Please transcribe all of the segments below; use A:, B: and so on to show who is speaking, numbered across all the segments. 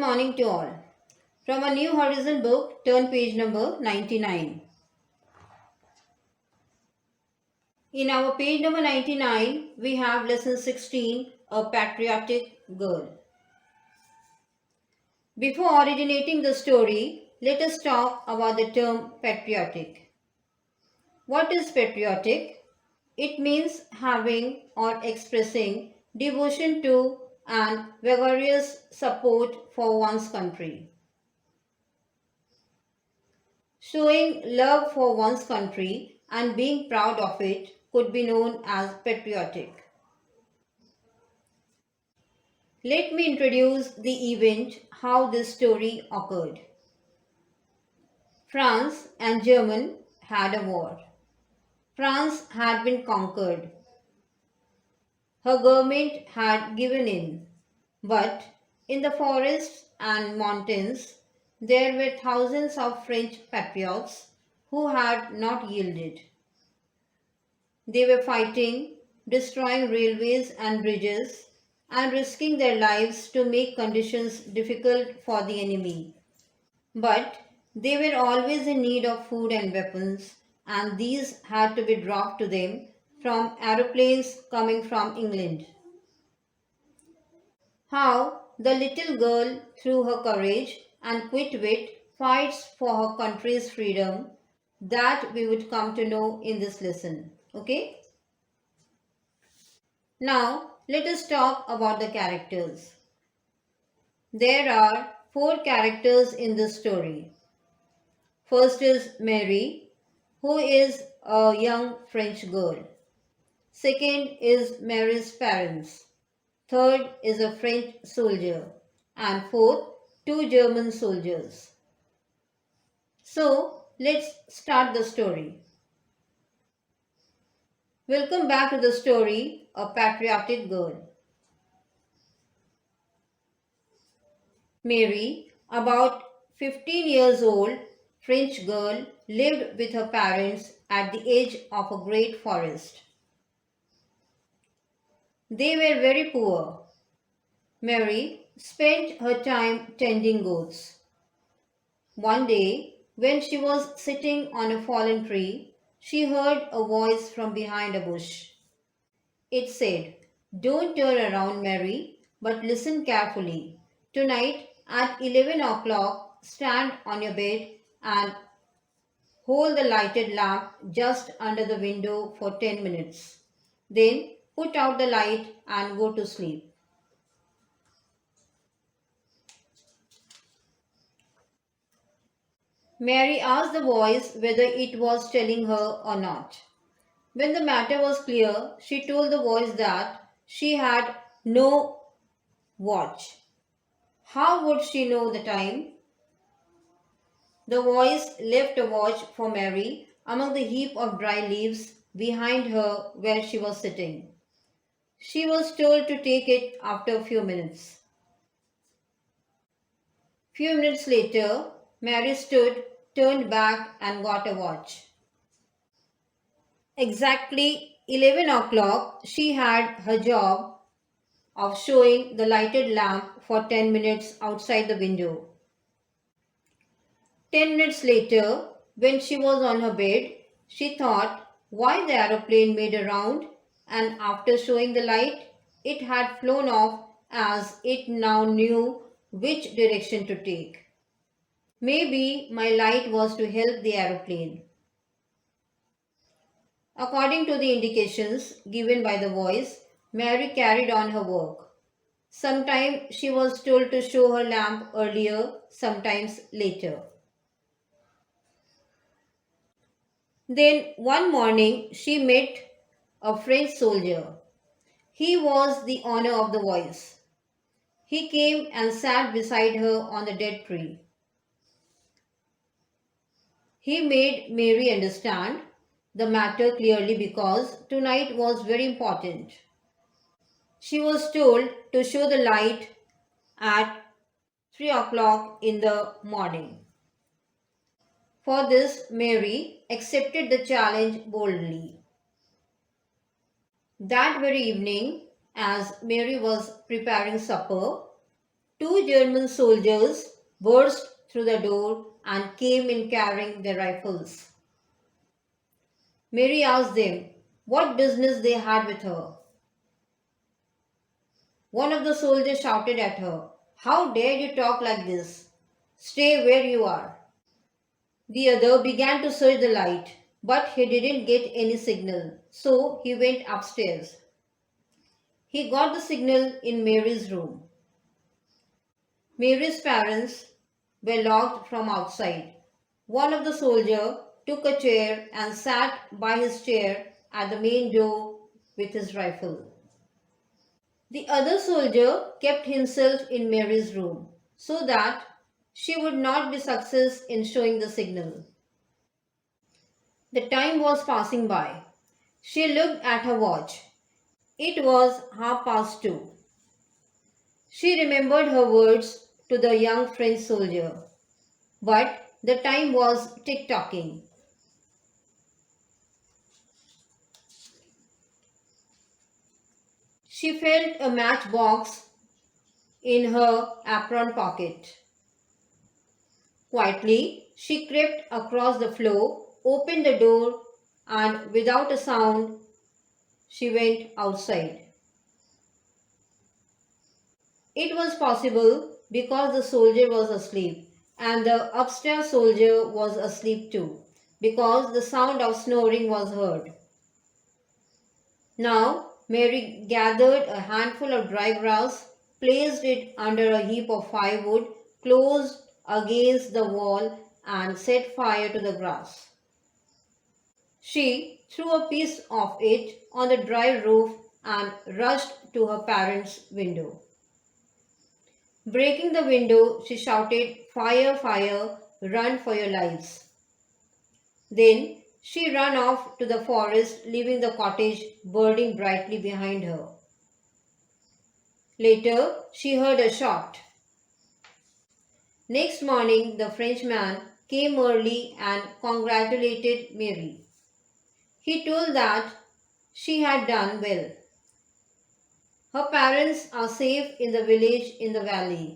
A: morning to all. From a New Horizon book, turn page number 99. In our page number 99, we have lesson 16, A Patriotic Girl. Before originating the story, let us talk about the term patriotic. What is patriotic? It means having or expressing devotion to and vigorous support for one's country. Showing love for one's country and being proud of it could be known as patriotic. Let me introduce the event, how this story occurred. France and Germany had a war. France had been conquered. Her government had given in. But in the forests and mountains, there were thousands of French patriots who had not yielded. They were fighting, destroying railways and bridges, and risking their lives to make conditions difficult for the enemy. But they were always in need of food and weapons, and these had to be brought to them from aeroplanes coming from England. How the little girl, through her courage and quick wit, fights for her country's freedom, that we would come to know in this lesson. Okay? Now, let us talk about the characters. There are four characters in this story. First is Mary, who is a young French girl. Second is Mary's parents. Third is a French soldier. And fourth, two German soldiers. So, let's start the story. Welcome back to the story, A Patriotic Girl. Mary, about 15 years old, French girl, lived with her parents at the edge of a great forest. They were very poor. Mary spent her time tending goats. One day, when she was sitting on a fallen tree, she heard a voice from behind a bush. It said, "Don't turn around, Mary, but listen carefully. Tonight at 11 o'clock, stand on your bed and hold the lighted lamp just under the window for 10 minutes. Then put out the light and go to sleep." Mary asked the voice whether it was telling her or not. When the matter was clear, she told the voice that she had no watch. How would she know the time? The voice left a watch for Mary among the heap of dry leaves behind her where she was sitting. She was told to take it after a few minutes. Few minutes later, Mary stood, turned back and got a watch. Exactly 11 o'clock, she had her job of showing the lighted lamp for 10 minutes outside the window. 10 minutes later, when she was on her bed, she thought why the aeroplane made a round, and after showing the light, it had flown off as it now knew which direction to take. Maybe my light was to help the aeroplane. According to the indications given by the voice, Mary carried on her work. Sometimes she was told to show her lamp earlier, sometimes later. Then one morning she met a French soldier. He was the owner of the voice. He came and sat beside her on the dead tree. He made Mary understand the matter clearly because tonight was very important. She was told to show the light at 3 o'clock in the morning. For this, Mary accepted the challenge boldly. That very evening, as Mary was preparing supper, Two German soldiers burst through the door and came in carrying their rifles. Mary asked them what business they had with her. One of the soldiers shouted at her, "How dare you talk like this? Stay where you are." The other began to search the light, but he didn't get any signal, so he went upstairs. He got the signal in Mary's room. Mary's parents were locked from outside. One of the soldiers took a chair and sat by his chair at the main door with his rifle. The other soldier kept himself in Mary's room so that she would not be success in showing the signal. The time was passing by. She looked at her watch. It was 2:30. She remembered her words to the young French soldier, but the time was tick-tocking. She felt a matchbox in her apron pocket. Quietly, she crept across the floor, opened the door, and without a sound, she went outside. It was possible because the soldier was asleep, and the upstairs soldier was asleep too, because the sound of snoring was heard. Now, Mary gathered a handful of dry grass, placed it under a heap of firewood, closed against the wall, and set fire to the grass. She threw a piece of it on the dry roof and rushed to her parents' window. Breaking the window, she shouted, "Fire, fire, run for your lives." Then she ran off to the forest, leaving the cottage burning brightly behind her. Later, she heard a shot. Next morning, the Frenchman came early and congratulated Mary. He told that she had done well. Her parents are safe in the village in the valley.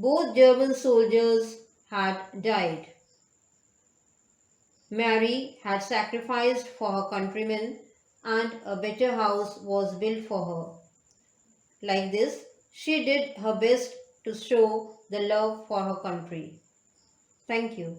A: Both German soldiers had died. Mary had sacrificed for her countrymen, and a better house was built for her. Like this, she did her best to show the love for her country. Thank you.